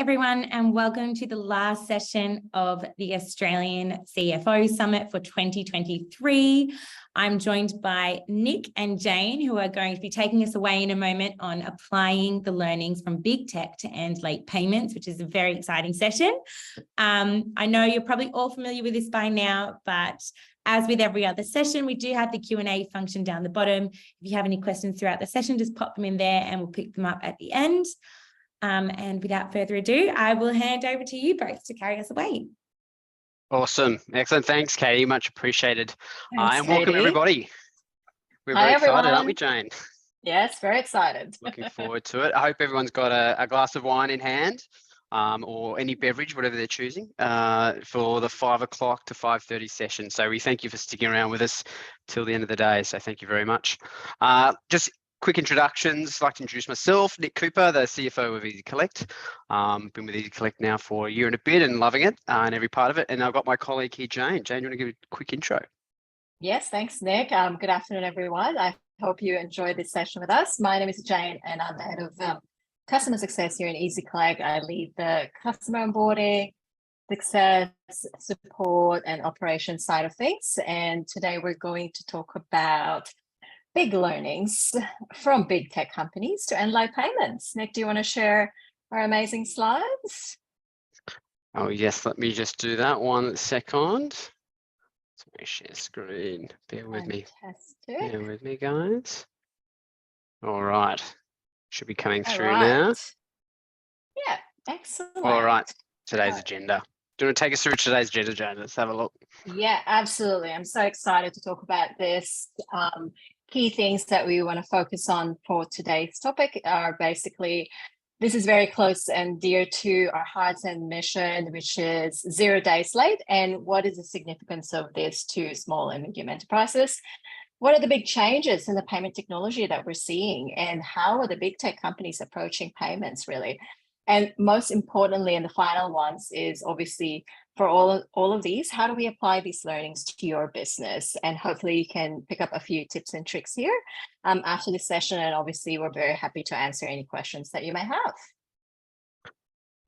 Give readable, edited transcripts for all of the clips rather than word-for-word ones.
everyone, and welcome to the last session of the Australian CFO Summit for 2023. I'm joined by Nick and Jane, who are going to be taking us away in a moment on applying the learnings from big tech to end late payments, which is a very exciting session. I know you're probably all familiar with this by now, but as with every other session, we do have the Q&A function down the bottom. If you have any questions throughout the session, just pop them in there and we'll pick them up at the end. And without further ado, I will hand over to you both to carry us away. Awesome. Excellent. Thanks, Katie. Much appreciated. Thanks, and welcome, Katie. everybody. We're Hi, very excited, everyone. aren't we, Jane? Yes, very excited. Looking forward to it. I hope everyone's got a glass of wine in hand or any beverage, whatever they're choosing, for the 5 o'clock to 5:30 session. So we thank you for sticking around with us till the end of the day. So thank you very much. Just quick introductions. I'd like to introduce myself, Nick Cooper, the CFO of ezyCollect. Been with ezyCollect now for a year and a bit and loving it and every part of it. And I've got my colleague here, Jane. Jane, you want to give a quick intro? Yes, thanks, Nick. Good afternoon, everyone. I hope you enjoyed this session with us. My name is Jane, and I'm the head of customer success here in ezyCollect. I lead the customer onboarding, success, support, and operations side of things. And today we're going to talk about big learnings from big tech companies to end late payments. Nick, do you want to share our amazing slides? Oh, yes. Let me just do that 1 second. Let me share screen. Bear with me. Fantastic. Bear with me, guys. All right. Should be coming All through right. now. Yeah, excellent. All right. Today's Right. agenda. Do you want to take us through today's agenda, Jane? Let's have a look. Yeah, absolutely. I'm so excited to talk about this. Key things that we want to focus on for today's topic are basically, this is very close and dear to our hearts and mission, which is 0 days late. And what is the significance of this to small and medium enterprises? What are the big changes in the payment technology that we're seeing? And how are the big tech companies approaching payments, really? And most importantly, and the final ones is obviously for all of these, how do we apply these learnings to your business? And hopefully you can pick up a few tips and tricks here after this session. And obviously we're very happy to answer any questions that you may have.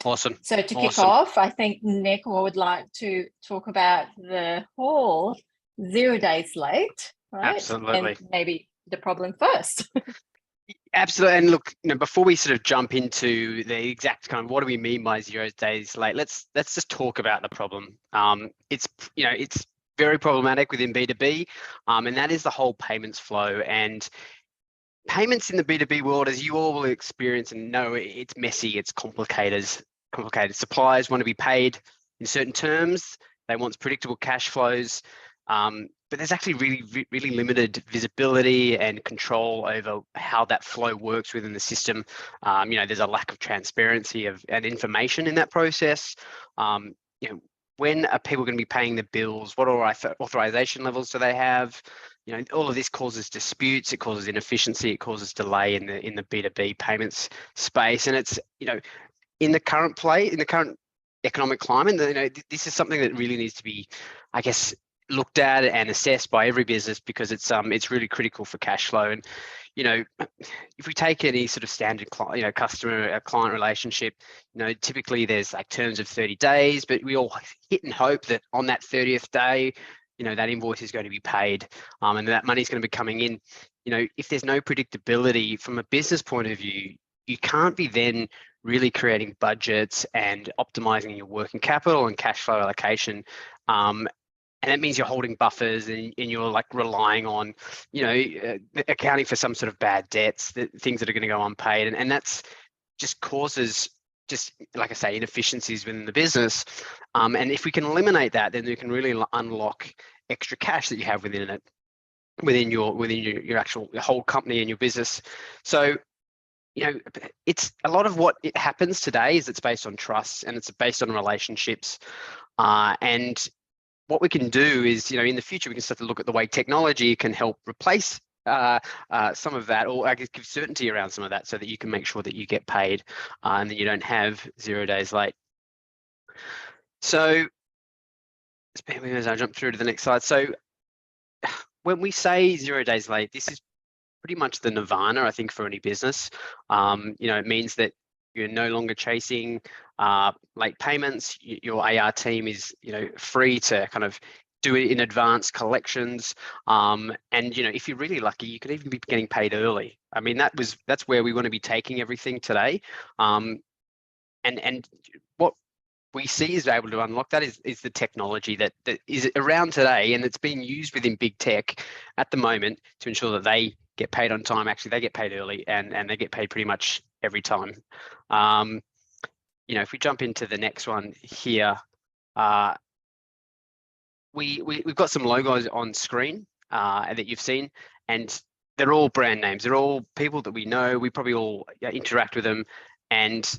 Awesome. So to kick off, I think Nick would like to talk about the whole 0 days late, right? Absolutely. And maybe the problem first. Absolutely. And look, before we sort of jump into the exact kind of what do we mean by 0 days late, let's just talk about the problem. It's very problematic within B2B, and that is the whole payments flow. And payments in the B2B world, as you all will experience and know, it's messy, it's complicated. Suppliers want to be paid in certain terms. They want predictable cash flows. But there's actually really limited visibility and control over how that flow works within the system. There's a lack of transparency and information in that process. When are people going to be paying the bills? What authorization levels do they have? All of this causes disputes. It causes inefficiency. It causes delay in the B2B payments space. And it's in the current economic climate, this is something that really needs to be, I guess, looked at and assessed by every business because it's really critical for cash flow. And if we take any sort of standard customer client relationship, typically there's like terms of 30 days, but we all hit and hope that on that 30th day, that invoice is going to be paid, and that money's going to be coming in. If there's no predictability from a business point of view, you can't be then really creating budgets and optimizing your working capital and cash flow allocation. And that means you're holding buffers and you're like relying on, accounting for some sort of bad debts, things that are going to go unpaid. And that's just causes, like I say, inefficiencies within the business. And if we can eliminate that, then we can really unlock extra cash that you have within it, within your actual whole company and your business. So, it's a lot of what it happens today is it's based on trust and it's based on relationships. And what we can do is, in the future, we can start to look at the way technology can help replace some of that, or I guess give certainty around some of that so that you can make sure that you get paid and that you don't have 0 days late. So, as I jump through to the next slide. So when we say 0 days late, this is pretty much the nirvana, I think, for any business. It means that You're no longer chasing late payments. Your AR team is, free to kind of do it in advance collections. And, if you're really lucky, you could even be getting paid early. I mean, that's where we want to be taking everything today. And what we see is able to unlock that is the technology that is around today, and it's being used within big tech at the moment to ensure that they get paid on time. Actually, they get paid early, and they get paid pretty much every time. If we jump into the next one here, we've got some logos on screen that you've seen, and they're all brand names. They're all people that we know. We probably all interact with them, and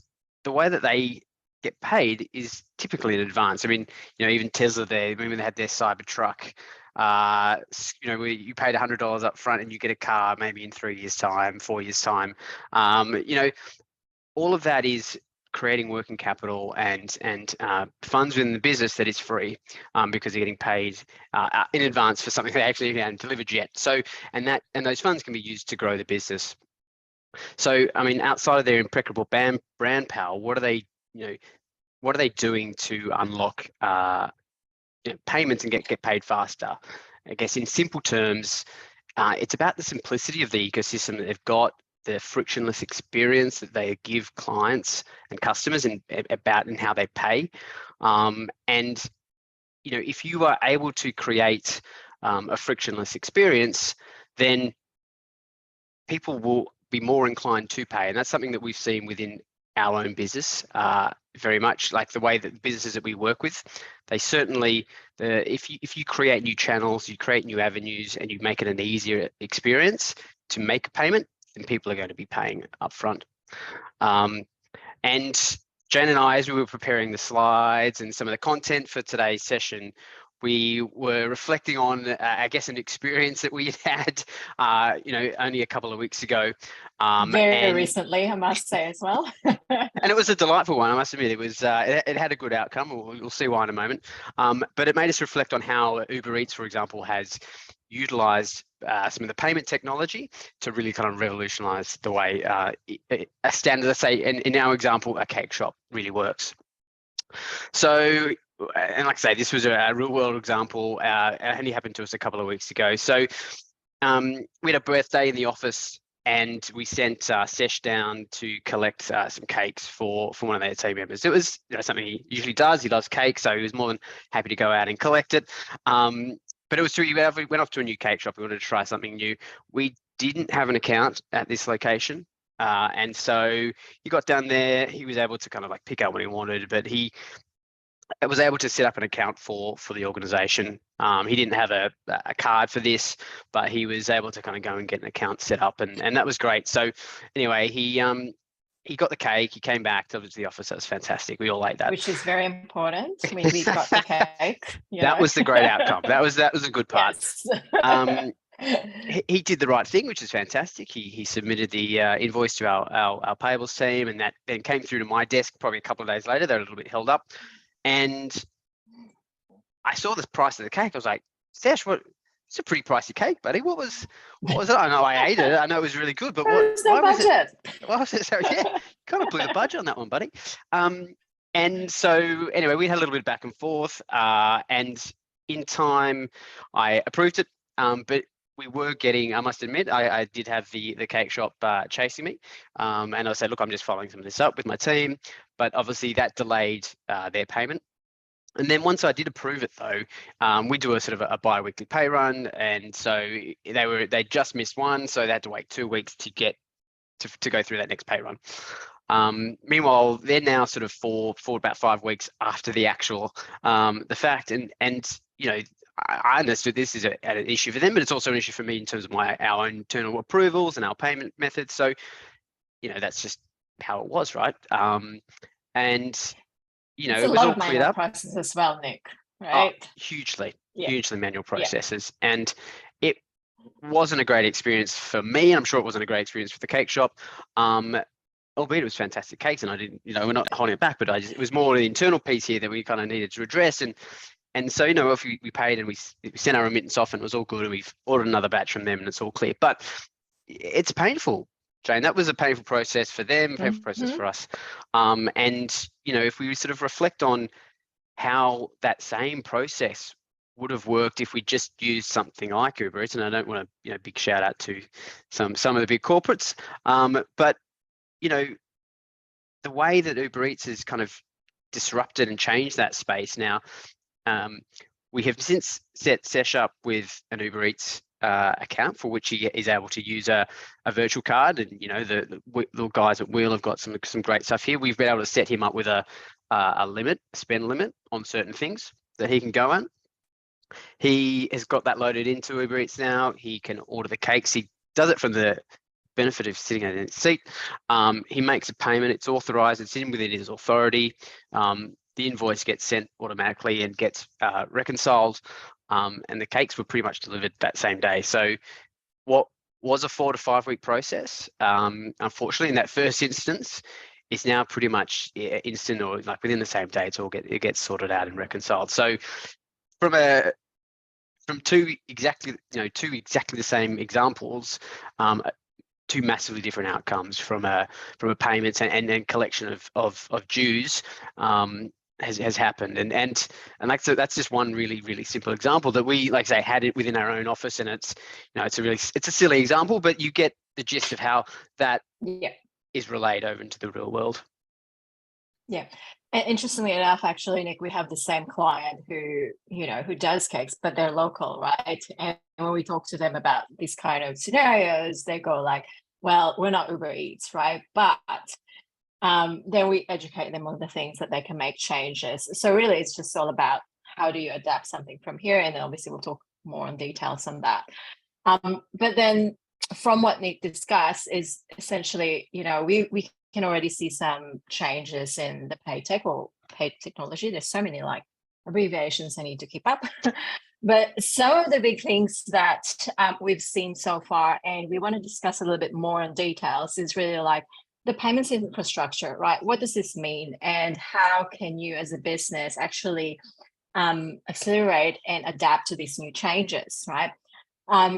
the way that they get paid is typically in advance. I mean, even Tesla, when they had their Cybertruck, you paid $100 up front and you get a car maybe in 3 years' time, 4 years' time. All of that is creating working capital and funds within the business that is free because they're getting paid in advance for something they actually haven't delivered yet. So, and those funds can be used to grow the business. So, I mean, outside of their impeccable brand power, what are they doing to unlock payments and get paid faster? I guess in simple terms, it's about the simplicity of the ecosystem that they've got, the frictionless experience that they give clients and customers and how they pay. And if you are able to create a frictionless experience, then people will be more inclined to pay. And that's something that we've seen within our own business very much, like the way that the businesses that we work with, they certainly, if you create new channels, you create new avenues, and you make it an easier experience to make a payment, then people are going to be paying upfront. And Jane and I, as we were preparing the slides and some of the content for today's session, we were reflecting on, I guess, an experience that we had, only a couple of weeks ago. Very recently, I must say as well. And it was a delightful one, I must admit. It was, it had a good outcome. We'll see why in a moment. But it made us reflect on how Uber Eats, for example, has utilized some of the payment technology to really kind of revolutionize the way a standard, let's say, in our example, a cake shop really works. So, and like I say, this was a real world example. It only happened to us a couple of weeks ago. So we had a birthday in the office, and we sent Sesh down to collect some cakes for one of their team members. It was something he usually does. He loves cake, so he was more than happy to go out and collect it. But it was true. We went off to a new cake shop. We wanted to try something new. We didn't have an account at this location. And so he got down there. He was able to kind of like pick up what he wanted, but he was able to set up an account for the organization. He didn't have a card for this, but he was able to kind of go and get an account set up, and that was great. So anyway, he got the cake. He came back to the office. That was fantastic. We all ate that, which is very important. We got the cake. That was the great outcome. That was a good part. Yes. He did the right thing, which is fantastic. He submitted the invoice to our payables team, and that then came through to my desk probably a couple of days later. They were a little bit held up, and I saw the price of the cake. I was like, Sesh, it's a pretty pricey cake, buddy. What was it? I know I ate it. I know it was really good, but There's no budget. Why was it so? Yeah, kind of blew the budget on that one, buddy. And so anyway, we had a little bit of back and forth, and in time, I approved it. But we were getting, I must admit, I did have the cake shop chasing me, and I said, look, I'm just following some of this up with my team, but obviously that delayed their payment. And then once I did approve it, though, we do a sort of a bi-weekly pay run, and so they just missed one, so they had to wait 2 weeks to get to go through that next pay run. Meanwhile, they're now sort of for about 5 weeks after the actual the fact, and I understood this is an issue for them, but it's also an issue for me in terms of our own internal approvals and our payment methods. So, that's just how it was, right? And it was all cleared up. Process as well, Nick. Right? Oh, hugely manual processes, and it wasn't a great experience for me. I'm sure it wasn't a great experience for the cake shop. Albeit it was fantastic cakes, and I didn't, we're not holding it back, but it was more the internal piece here that we kind of needed to address. And so, if we paid and we sent our remittance off and it was all good, and we've ordered another batch from them and it's all clear. But it's painful Jane. That was a painful process for them, painful process for us. And, you know, if we sort of reflect on how that same process would have worked if we just used something like Uber Eats, and I don't want to, you know, big shout out to some of the big corporates, but, you know, the way that Uber Eats has kind of disrupted and changed that space now, we have since set up with an Uber Eats account for which he is able to use a virtual card, and you know the little guys at Wheel have got some great stuff here. We've been able to set him up with a spend limit on certain things that he can go on. He has got that loaded into Uber Eats now. He can order the cakes. He does it from the benefit of sitting in his seat. He makes a payment. It's authorized. It's in within his authority. The invoice gets sent automatically and gets reconciled. And the cakes were pretty much delivered that same day. So what was a 4 to 5 week process, unfortunately, in that first instance, is now pretty much instant, or like within the same day. It gets sorted out and reconciled. So from two exactly the same examples, two massively different outcomes from a payments and collection of dues has happened, and like, so that's just one really simple example that we, like I say, had it within our own office, and it's, you know, it's a silly example, but you get the gist of how that is relayed over into the real world. Yeah. And interestingly enough, actually, Nick, we have the same client who does cakes, but they're local, right? And when we talk to them about these kind of scenarios, they go like, well, we're not Uber Eats, right? But then we educate them on the things that they can make changes. So really, it's just all about how do you adapt something from here? And then obviously we'll talk more in details on that. But then from what Nick discussed is essentially, you know, we can already see some changes in the pay tech or pay technology. There's so many like abbreviations I need to keep up. But some of the big things that we've seen so far, and we want to discuss a little bit more in details, is really like the payments infrastructure, right? What does this mean? And how can you as a business actually accelerate and adapt to these new changes, right?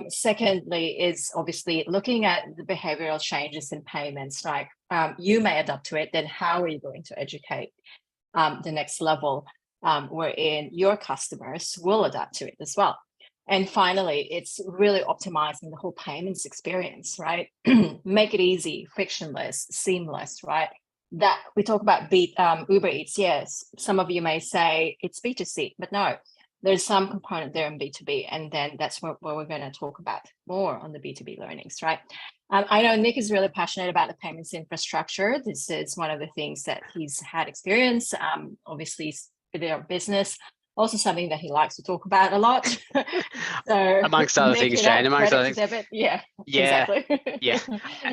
Secondly is obviously looking at the behavioral changes in payments, like you may adapt to it, then how are you going to educate the next level wherein your customers will adapt to it as well? And finally, it's really optimizing the whole payments experience, right? Make it easy, frictionless, seamless, right? That we talk about Uber Eats, yes. Some of you may say it's B2C, but no, there's some component there in B2B. And then that's what we're going to talk about more on the B2B learnings, right? I know Nick is really passionate about the payments infrastructure. This is one of the things that he's had experience, obviously with their business. Also something that he likes to talk about a lot. So amongst other things, Jane, amongst other things. Yeah, exactly. Yeah.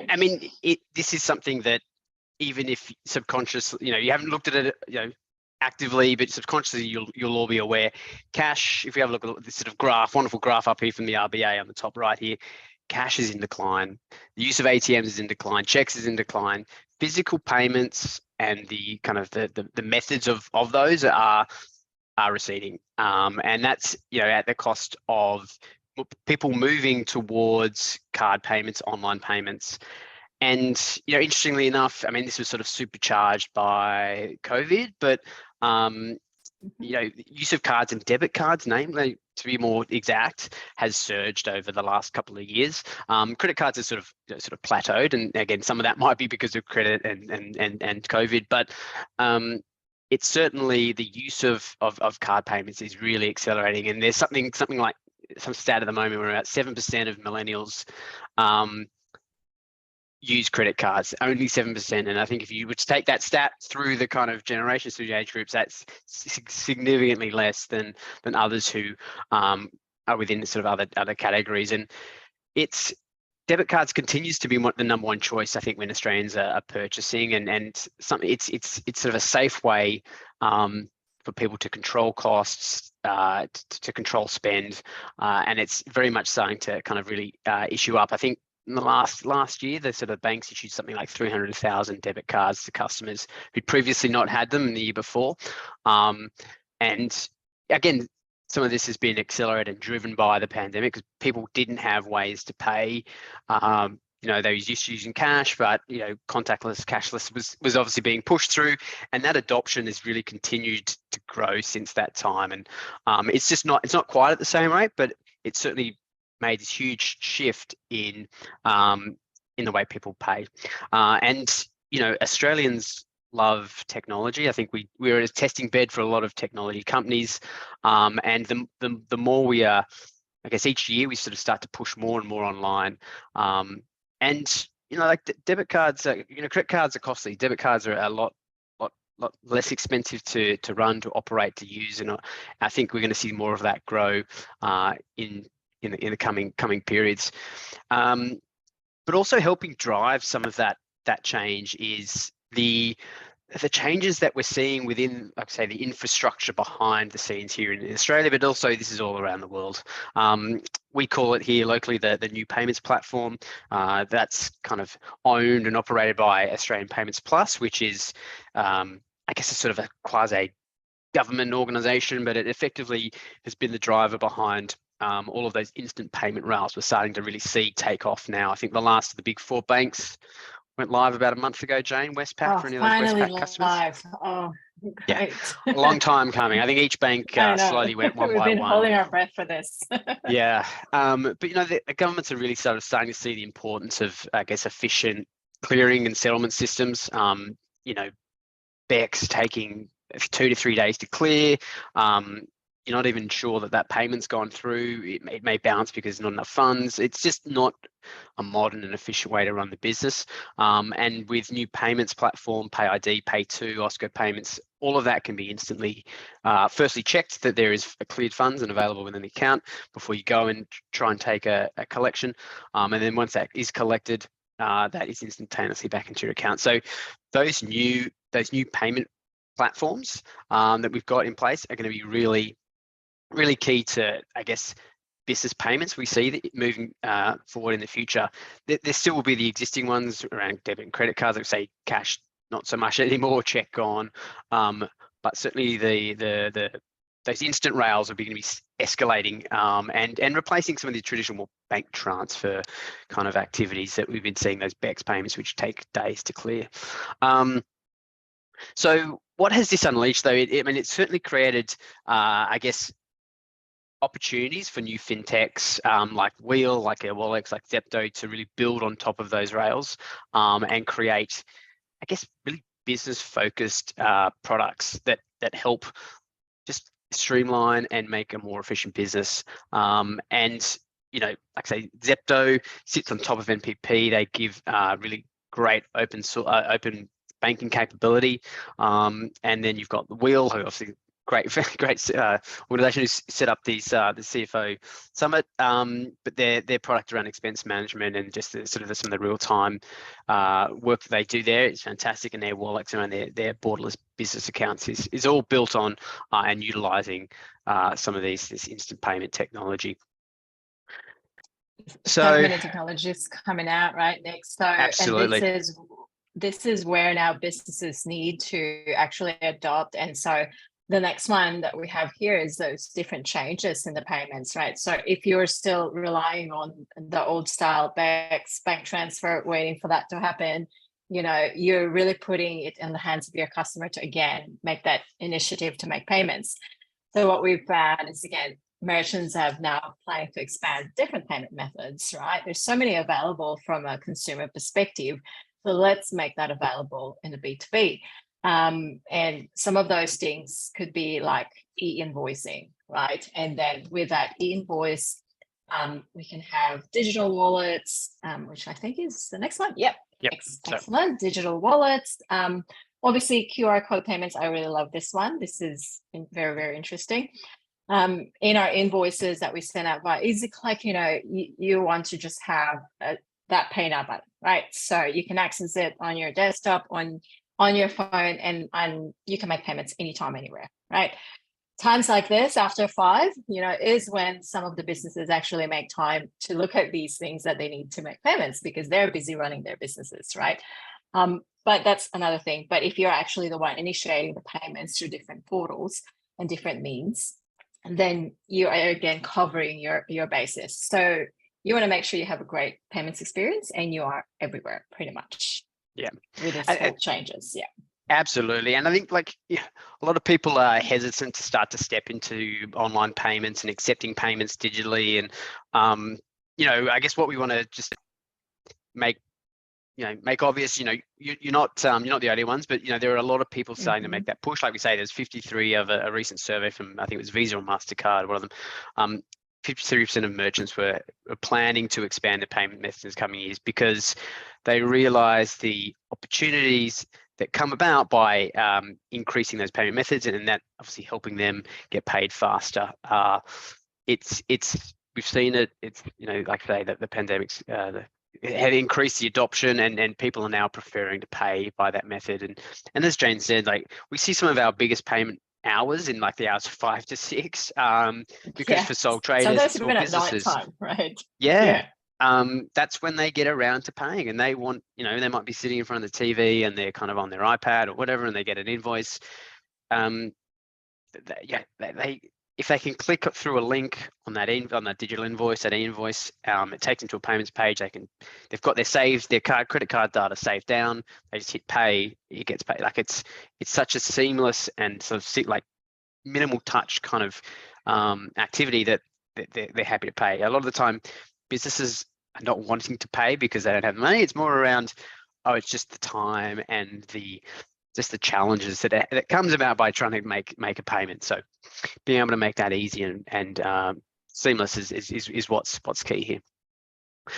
I mean, this is something that even if subconscious, you know, you haven't looked at it, you know, actively, but subconsciously you'll all be aware. Cash, if we have a look at this sort of graph, wonderful graph up here from the RBA on the top right here, cash is in decline. The use of ATMs is in decline. Checks is in decline. Physical payments and the kind of the methods of those are receding, and that's, you know, at the cost of people moving towards card payments, online payments. And, you know, interestingly enough, I mean, this was sort of supercharged by COVID, but you know, use of cards and debit cards, namely, to be more exact, has surged over the last couple of years. Credit cards are sort of plateaued, and again, some of that might be because of credit and COVID, but it's certainly the use of card payments is really accelerating. And there's something like some stat at the moment where about 7% of millennials use credit cards, only 7%. And I think if you would take that stat through the kind of generations, through the age groups, that's significantly less than others who are within sort of other categories. And it's debit cards continues to be the number one choice, I think, when Australians are purchasing, and something it's sort of a safe way for people to control costs, to control spend, and it's very much starting to kind of really issue up. I think in the last year, the sort of banks issued something like 300,000 debit cards to customers who'd previously not had them in the year before. And again, some of this has been accelerated and driven by the pandemic because people didn't have ways to pay they was used to using cash, but contactless, cashless was obviously being pushed through, and that adoption has really continued to grow since that time. And it's not quite at the same rate, but it's certainly made this huge shift in the way people pay. And Australians love technology. I think we're a testing bed for a lot of technology companies, and the more we are, I guess each year we sort of start to push more and more online. And like debit cards, credit cards are costly. Debit cards are a lot less expensive to run, to operate, to use, and I think we're going to see more of that grow in the coming periods. But also helping drive some of that change is the changes that we're seeing within, like I say, the infrastructure behind the scenes here in Australia, but also this is all around the world. We call it here locally the new payments platform. That's kind of owned and operated by Australian Payments Plus, which is, I guess, a sort of a quasi government organisation, but it effectively has been the driver behind all of those instant payment rails we're starting to really see take off now. I think the last of the big 4 banks went live about a month ago, Jane. Westpac, for any of those Westpac customers. Live. Oh, great. Yeah, a long time coming. I think each bank slowly went one by one. We've been holding our breath for this. Yeah, but the governments are really starting to see the importance of, I guess, efficient clearing and settlement systems. BECs taking 2 to 3 days to clear. You're not even sure that payment's gone through. It may bounce because there's not enough funds. It's just not a modern and efficient way to run the business. And with new payments platform, PayID, Pay2, Osco Payments, all of that can be instantly, firstly checked that there is cleared funds and available within the account before you go and try and take a collection. And then once that is collected, that is instantaneously back into your account. So those new payment platforms that we've got in place are going to be really key to, I guess, business payments. We see that moving forward in the future. There still will be the existing ones around debit and credit cards, like say cash, not so much anymore, check gone. But certainly those instant rails are going to be escalating and replacing some of the traditional bank transfer kind of activities that we've been seeing, those BECs payments, which take days to clear. So what has this unleashed, though? It's certainly created, I guess, opportunities for new fintechs like Wheel, like achievable, like Zepto, to really build on top of those rails and create, I guess, really business-focused products that help just streamline and make a more efficient business. And like I say, Zepto sits on top of NPP. They give really great open banking capability, and then you've got the Wheel, who obviously great organization who's set up these the CFO Summit, but their product around expense management and just some of the real-time work that they do there is fantastic, and their wallets around their borderless business accounts is all built on and utilizing some of this instant payment technology. So many technologies coming out right next. So absolutely. And this is where now businesses need to actually adopt. And so the next one that we have here is those different changes in the payments, right? So if you're still relying on the old style BECs, bank transfer, waiting for that to happen, you're really putting it in the hands of your customer to, again, make that initiative to make payments. So what we've found is, again, merchants have now planning to expand different payment methods, right? There's so many available from a consumer perspective. So let's make that available in the B2B. And some of those things could be like e-invoicing, right? And then with that e-invoice, we can have digital wallets, which I think is the next one. Yep. Excellent. Digital wallets. Obviously, QR code payments. I really love this one. This is very, very interesting. In our invoices that we send out via ezyCollect, you want to just have that pay now button, right? So you can access it on your desktop, on your phone, and you can make payments anytime, anywhere, right? Times like this, after 5, is when some of the businesses actually make time to look at these things that they need to make payments, because they're busy running their businesses, right? But that's another thing. But if you're actually the one initiating the payments through different portals and different means, then you are again covering your basis. So you want to make sure you have a great payments experience, and you are everywhere pretty much. Yeah. With the small changes. Yeah. Absolutely. And I think a lot of people are hesitant to start to step into online payments and accepting payments digitally. And, I guess what we want to just make obvious, you're not the only ones, but, there are a lot of people starting to make that push. Like we say, there's 53 of a recent survey from, I think it was Visa or MasterCard, one of them. 53% of merchants were planning to expand their payment methods in the coming years because they realize the opportunities that come about by increasing those payment methods, and that obviously helping them get paid faster. We've seen it. It's like I say, that the pandemic's it had increased the adoption, and people are now preferring to pay by that method. And as Jane said, we see some of our biggest payment hours in the hours 5 to 6, because for sole traders, so small even businesses, at night time, right? Yeah. That's when they get around to paying, and they want, they might be sitting in front of the TV and they're kind of on their iPad or whatever, and they get an invoice. If they can click through a link on that digital invoice, it takes them to a payments page. They've got their credit card data saved down. They just hit pay, it gets paid. It's such a seamless and sort of minimal touch kind of activity that they're happy to pay. A lot of the time, businesses are not wanting to pay because they don't have the money. It's more around, it's just the time and the challenges that comes about by trying to make a payment. So being able to make that easy and seamless is what's key here.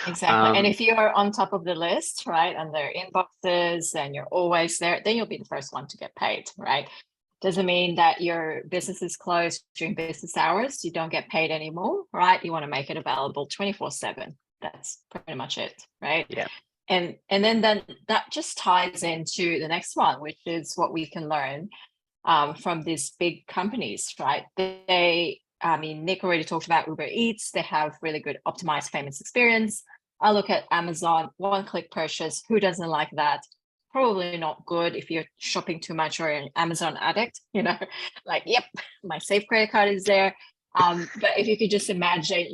Exactly. And if you are on top of the list, right, and their inboxes and you're always there, then you'll be the first one to get paid, right? Doesn't mean that your business is closed during business hours, you don't get paid anymore, right? You want to make it available 24/7. That's pretty much it, right? Yeah. And then that just ties into the next one, which is what we can learn from these big companies, right? Nick already talked about Uber Eats. They have really good optimized payments experience. I look at Amazon, one-click purchase. Who doesn't like that? Probably not good if you're shopping too much or an Amazon addict, yep, my safe credit card is there. But if you could just imagine,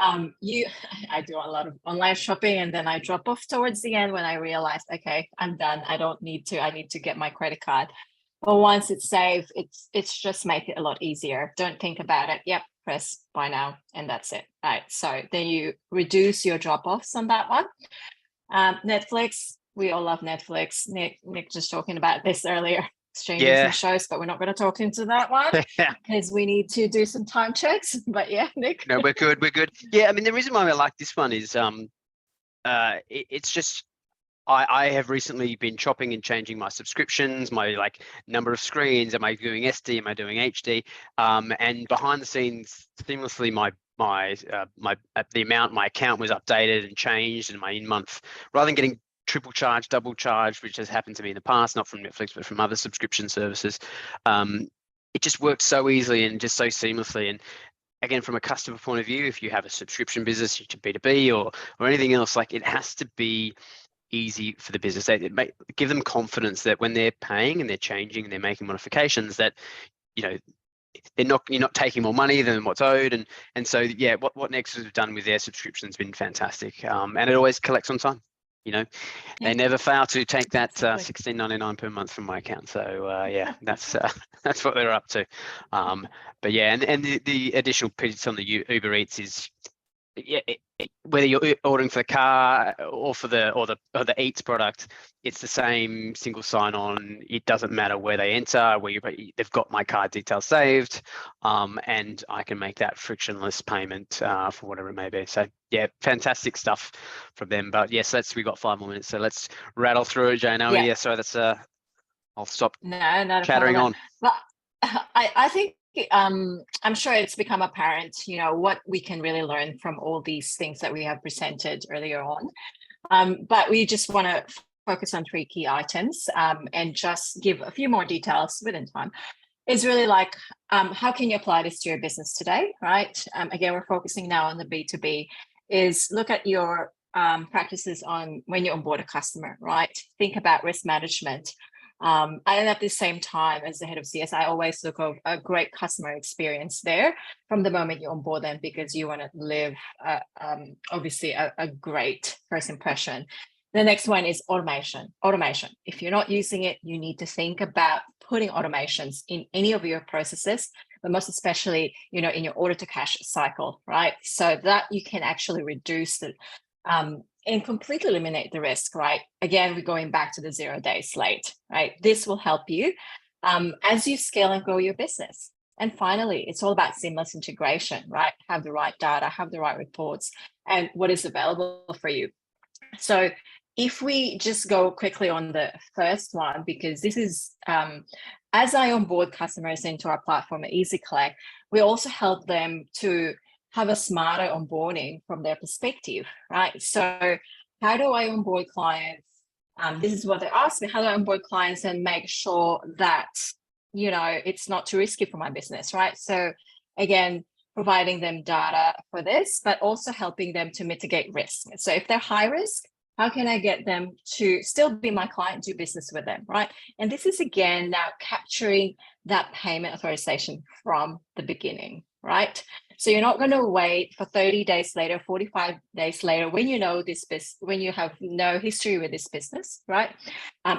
I do a lot of online shopping, and then I drop off towards the end when I realize, okay, I'm done. I need to get my credit card. But once it's saved, it's just make it a lot easier. Don't think about it. Yep, press buy now, and that's it. Right. So then you reduce your drop-offs on that one. Netflix, we all love Netflix. Nick just talking about this earlier. Streaming some shows, but we're not going to talk into that one because we need to do some time checks. But yeah, Nick. No, we're good. Yeah, the reason why I like this one is it's just I have recently been chopping and changing my subscriptions, my number of screens. Am I doing SD? Am I doing HD? And behind the scenes, seamlessly, the amount my account was updated and changed, and my in-month, rather than getting triple charged, double charged, which has happened to me in the past, not from Netflix, but from other subscription services. It just works so easily and just so seamlessly. And again, from a customer point of view, if you have a subscription business, to B2B or anything else, it has to be easy for the business. Give them confidence that when they're paying and they're changing and they're making modifications, that you're not taking more money than what's owed. And so what Next has done with their subscription has been fantastic. And it always collects on time. They never fail to take that $16.99 per month from my account. So that's what they're up to. But yeah, and the additional piece on the Uber Eats is whether you're ordering for the car or for the Eats product, it's the same single sign-on. It doesn't matter where they enter, they've got my card details saved, and I can make that frictionless payment for whatever it may be. So yeah, fantastic stuff from them. But yes, we've got 5 more minutes, so let's rattle through it, Jane. Yeah, so that's I'll stop chattering on. But I think I'm sure it's become apparent, what we can really learn from all these things that we have presented earlier on. But we just want to focus on 3 key items and just give a few more details within time. It's really how can you apply this to your business today, right? Again, we're focusing now on the B2B. Is look at your practices on when you onboard a customer, right? Think about risk management. And at the same time, as the head of CS, I always look at a great customer experience there from the moment you onboard them, because you want to live, obviously, a great first impression. The next one is automation. Automation. If you're not using it, you need to think about putting automations in any of your processes, but most especially, in your order to cash cycle, right? So that you can actually reduce the and completely eliminate the risk, right? Again, we're going back to the 0 days late, right? This will help you as you scale and grow your business. And finally, it's all about seamless integration, right? Have the right data, have the right reports, and what is available for you. So if we just go quickly on the first one, because this is, as I onboard customers into our platform at ezyCollect, we also help them to have a smarter onboarding from their perspective, right? So how do I onboard clients? This is what they ask me, how do I onboard clients and make sure that, it's not too risky for my business, right? So again, providing them data for this, but also helping them to mitigate risk. So if they're high risk, how can I get them to still be my client, do business with them, right? And this is, again, now capturing that payment authorization from the beginning, right? So you're not going to wait for 30 days later, 45 days later, when you know this business, when you have no history with this business, right?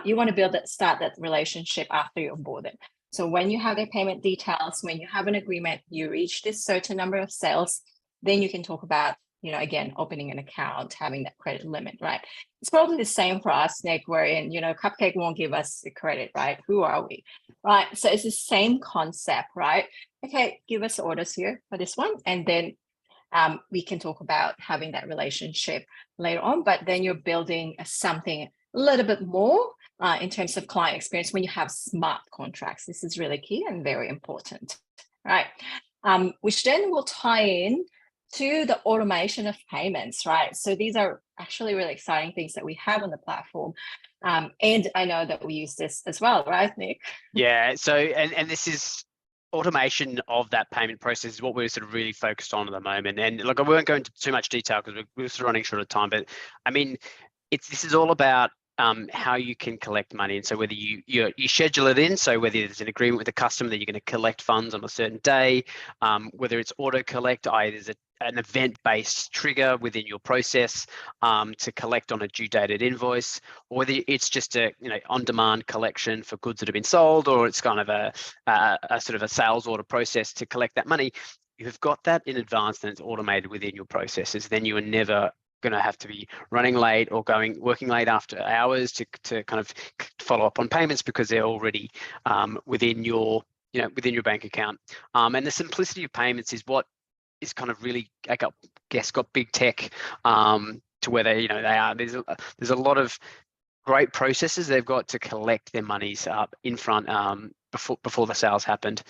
You want to start that relationship after you onboard them. So when you have their payment details, when you have an agreement, you reach this certain number of sales, then you can talk about, again, opening an account, having that credit limit, right? It's probably the same for us, Nick, wherein, Cupcake won't give us the credit, right? Who are we, right? So it's the same concept, right? Okay, give us orders here for this one. And then we can talk about having that relationship later on, but then you're building something a little bit more in terms of client experience when you have smart contracts. This is really key and very important, right? Which then will tie in to the automation of payments, right? So these are actually really exciting things that we have on the platform. And I know that we use this as well, right, Nick? Yeah, so, and this is automation of that payment process is what we're sort of really focused on at the moment. And look, I won't go into too much detail because we're sort of running short of time, but I mean, this is all about how you can collect money. And so whether you schedule it in, so whether there's an agreement with the customer that you're going to collect funds on a certain day, whether it's auto collect, i.e. there's an event-based trigger within your process to collect on a due dated invoice, or whether it's just a on-demand collection for goods that have been sold, or it's kind of a sort of a sales order process to collect that money. You've got that in advance and it's automated within your processes. Then you are never going to have to be running late or working late after hours to kind of follow up on payments because they're already within your bank account. And the simplicity of payments is what is kind of really, I guess, got big tech to where they are. There's a lot of great processes they've got to collect their monies up in front before the sales happened,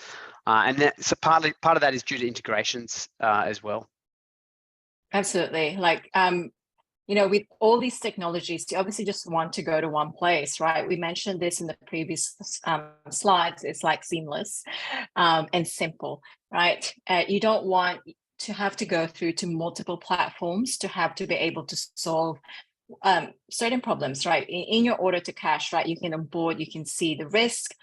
and so part of that is due to integrations as well. Absolutely. With all these technologies, you obviously just want to go to one place, right? We mentioned this in the previous slides. It's like seamless and simple, right? You don't want to have to go through to multiple platforms to have to be able to solve certain problems, right? In your order to cash, right? You can onboard, you can see the risk,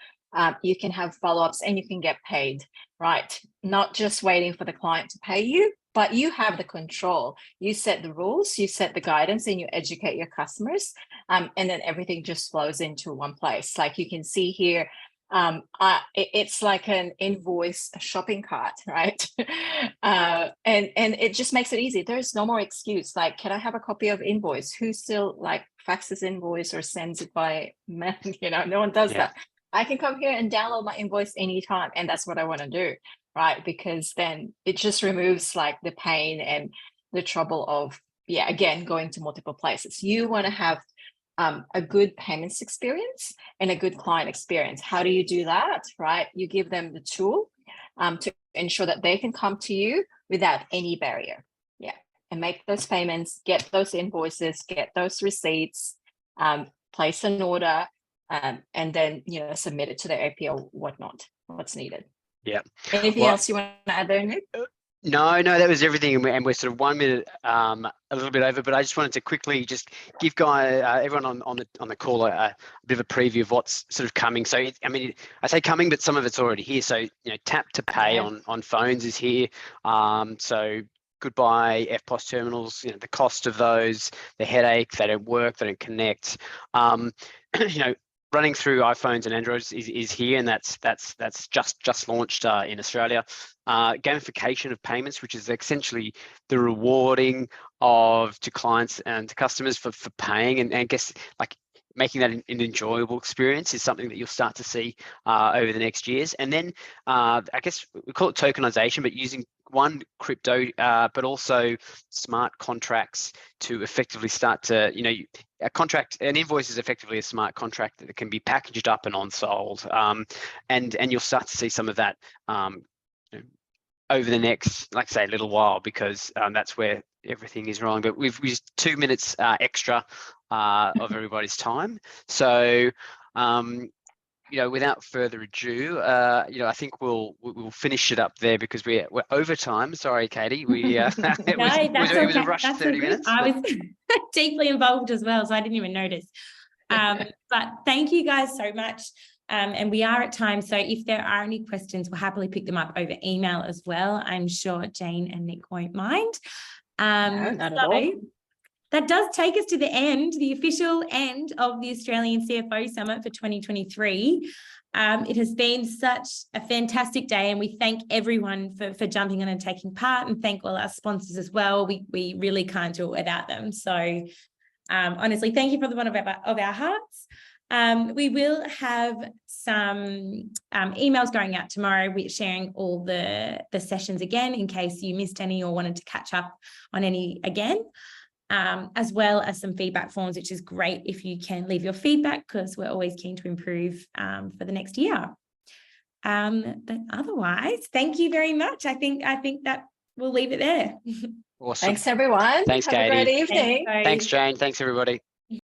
you can have follow-ups, and you can get paid, right? Not just waiting for the client to pay you, but you have the control. You set the rules, you set the guidance, and you educate your customers. And then everything just flows into one place. Like you can see here, it's like an invoice shopping cart, right? And it just makes it easy. There's no more excuse. Like, can I have a copy of invoice? Who still faxes invoice or sends it by mail? No one does that. I can come here and download my invoice anytime. And that's what I want to do, right? Because then it just removes the pain and the trouble of, again, going to multiple places. You want to have a good payments experience and a good client experience. How do you do that, right? You give them the tool to ensure that they can come to you without any barrier. And make those payments, get those invoices, get those receipts, place an order, and then submit it to the AP or whatnot, what's needed. Yeah. Anything else you want to add there, Nick? No, that was everything, and we're sort of 1 minute, a little bit over. But I just wanted to quickly just give everyone on the call a bit of a preview of what's sort of coming. So, I say coming, but some of it's already here. So, tap to pay on phones is here. So goodbye FPOS terminals. The cost of those, the headache, they don't work, they don't connect. Running through iPhones and Androids is here, and that's just launched in Australia. Gamification of payments, which is essentially the rewarding to clients and to customers for paying, and I guess like making that an enjoyable experience is something that you'll start to see over the next years. And then I guess we call it tokenization, but using one crypto, but also smart contracts to effectively start to, an invoice is effectively a smart contract that can be packaged up and on-sold. And you'll start to see some of that over the next, like I say, little while, because that's where everything is rolling. But we've used 2 minutes extra of everybody's time. So, without further ado, I think we'll finish it up there, because we're over time. Sorry, Katie. It was a rush 30 minutes. I was deeply involved as well, so I didn't even notice. But thank you guys so much. And we are at time, so if there are any questions, we'll happily pick them up over email as well. I'm sure Jane and Nick won't mind. No, not at all. That does take us to the official end of the Australian CFO Summit for 2023. It has been such a fantastic day, and we thank everyone for jumping on and taking part, and thank all our sponsors as well. We really can't do it without them. So honestly, thank you from the bottom of our hearts. We will have some emails going out tomorrow. We're sharing all the sessions again, in case you missed any or wanted to catch up on any again. As well as some feedback forms, which is great if you can leave your feedback, because we're always keen to improve for the next year. But otherwise, thank you very much. I think that we'll leave it there. Awesome. Thanks, everyone. Thanks, Have Katie. a great evening. Thanks, Jane. Thanks, everybody.